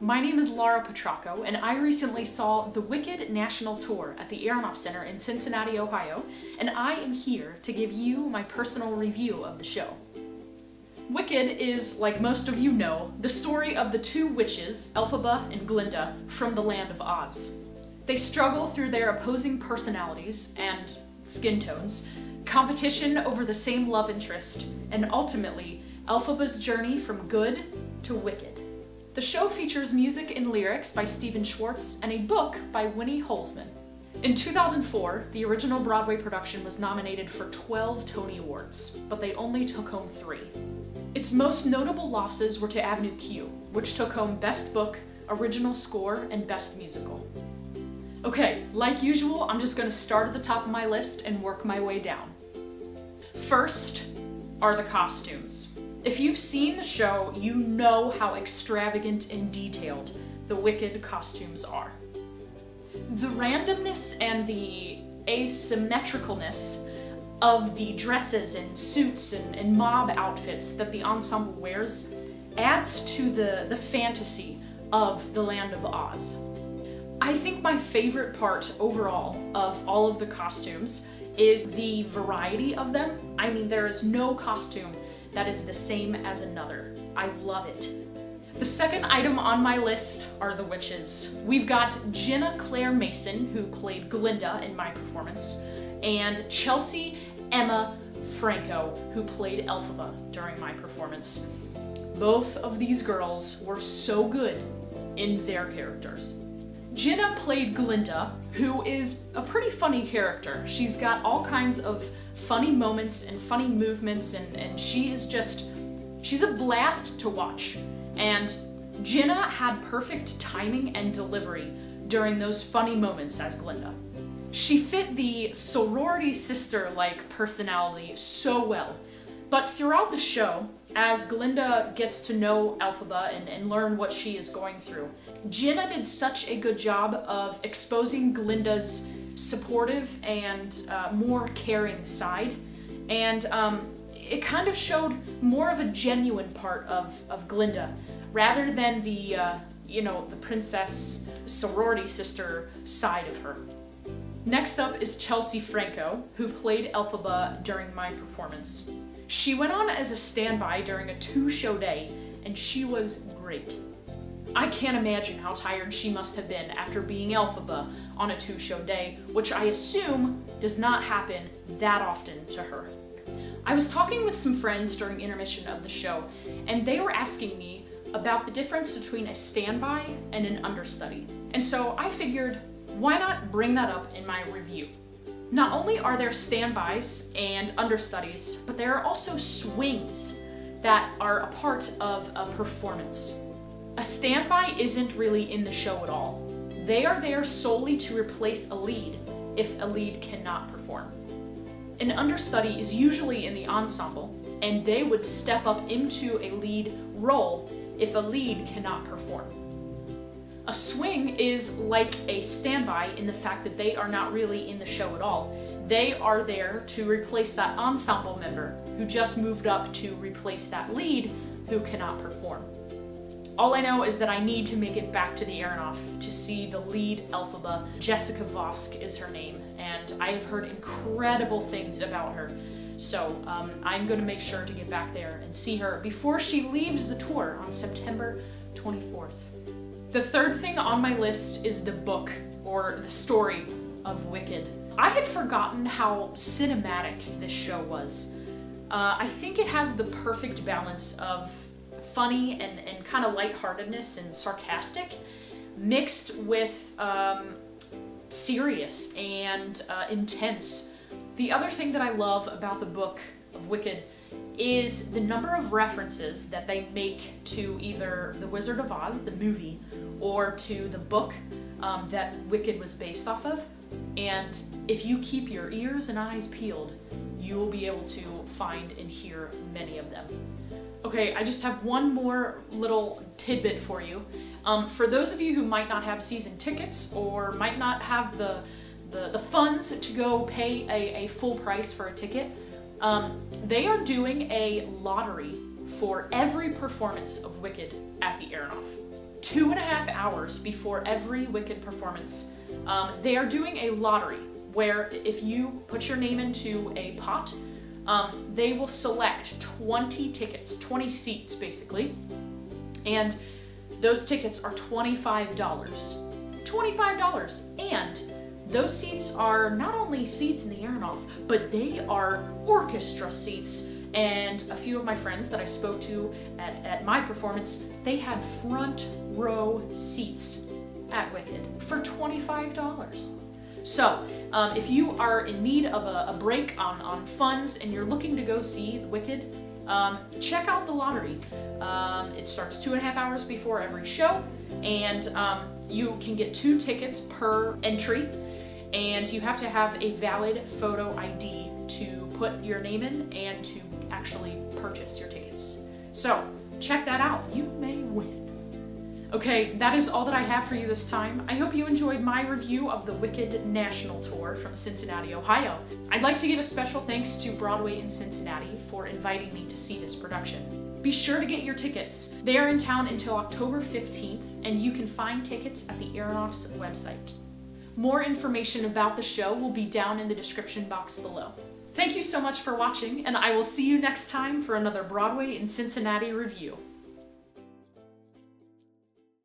my name is Laura Petracco, and I recently saw the Wicked National Tour at the Aronoff Center in Cincinnati, Ohio, and I am here to give you my personal review of the show. Wicked is, like most of you know, the story of the two witches, Elphaba and Glinda, from the land of Oz. They struggle through their opposing personalities and skin tones, competition over the same love interest, and ultimately, Elphaba's journey from good to wicked. The show features music and lyrics by Stephen Schwartz and a book by Winnie Holzman. In 2004, the original Broadway production was nominated for 12 Tony Awards, but they only took home 3. Its most notable losses were to Avenue Q, which took home Best Book, Original Score, and Best Musical. Okay, like usual, I'm just going to start at the top of my list and work my way down. First are the costumes. If you've seen the show, you know how extravagant and detailed the Wicked costumes are. The randomness and the asymmetricalness of the dresses and suits and mob outfits that the ensemble wears adds to the fantasy of the land of Oz. I think my favorite part overall of all of the costumes is the variety of them. I mean, there is no costume that is the same as another. I love it. The second item on my list are the witches. We've got Ginna Claire Mason, who played Glinda in my performance, and Chelsea Emma Franko, who played Elphaba during my performance. Both of these girls were so good in their characters. Ginna played Glinda, who is a pretty funny character. She's got all kinds of funny moments and funny movements, and she's a blast to watch. And Ginna had perfect timing and delivery during those funny moments as Glinda. She fit the sorority sister-like personality so well. But throughout the show, as Glinda gets to know Elphaba and learn what she is going through, Ginna did such a good job of exposing Glinda's supportive and more caring side, and it kind of showed more of a genuine part of Glinda, rather than the princess sorority sister side of her. Next up is Chelsea Franko, who played Elphaba during my performance. She went on as a standby during a 2-show day, and she was great. I can't imagine how tired she must have been after being Elphaba on a 2-show day, which I assume does not happen that often to her. I was talking with some friends during intermission of the show, and they were asking me about the difference between a standby and an understudy. And so I figured, why not bring that up in my review? Not only are there standbys and understudies, but there are also swings that are a part of a performance. A standby isn't really in the show at all. They are there solely to replace a lead if a lead cannot perform. An understudy is usually in the ensemble, and they would step up into a lead role if a lead cannot perform. A swing is like a standby in the fact that they are not really in the show at all. They are there to replace that ensemble member who just moved up to replace that lead who cannot perform. All I know is that I need to make it back to the Aronoff to see the lead Elphaba. Jessica Vosk is her name, and I've heard incredible things about her. So I'm going to make sure to get back there and see her before she leaves the tour on September 24th. The third thing on my list is the book, or the story of Wicked. I had forgotten how cinematic this show was. I think it has the perfect balance of funny and kind of lightheartedness and sarcastic, mixed with serious and intense. The other thing that I love about the book of Wicked is the number of references that they make to either The Wizard of Oz, the movie, or to the book that Wicked was based off of. And if you keep your ears and eyes peeled, you will be able to find and hear many of them. Okay, I just have one more little tidbit for you. For those of you who might not have season tickets or might not have the funds to go pay a full price for a ticket, they are doing a lottery for every performance of Wicked at the Aronoff. 2.5 hours before every Wicked performance, they are doing a lottery where if you put your name into a pot, they will select 20 tickets, 20 seats basically, and those tickets are $25. $25! And those seats are not only seats in the Aronoff, but they are orchestra seats. And a few of my friends that I spoke to at my performance, they had front row seats at Wicked for $25. So, if you are in need of a break on funds and you're looking to go see Wicked, check out the lottery. It starts 2.5 hours before every show, and you can get 2 tickets per entry, and you have to have a valid photo ID to put your name in and to actually purchase your tickets. So, check that out. You may win. Okay, that is all that I have for you this time. I hope you enjoyed my review of the Wicked National Tour from Cincinnati, Ohio. I'd like to give a special thanks to Broadway in Cincinnati for inviting me to see this production. Be sure to get your tickets. They are in town until October 15th, and you can find tickets at the Aronoff's website. More information about the show will be down in the description box below. Thank you so much for watching, and I will see you next time for another Broadway in Cincinnati review.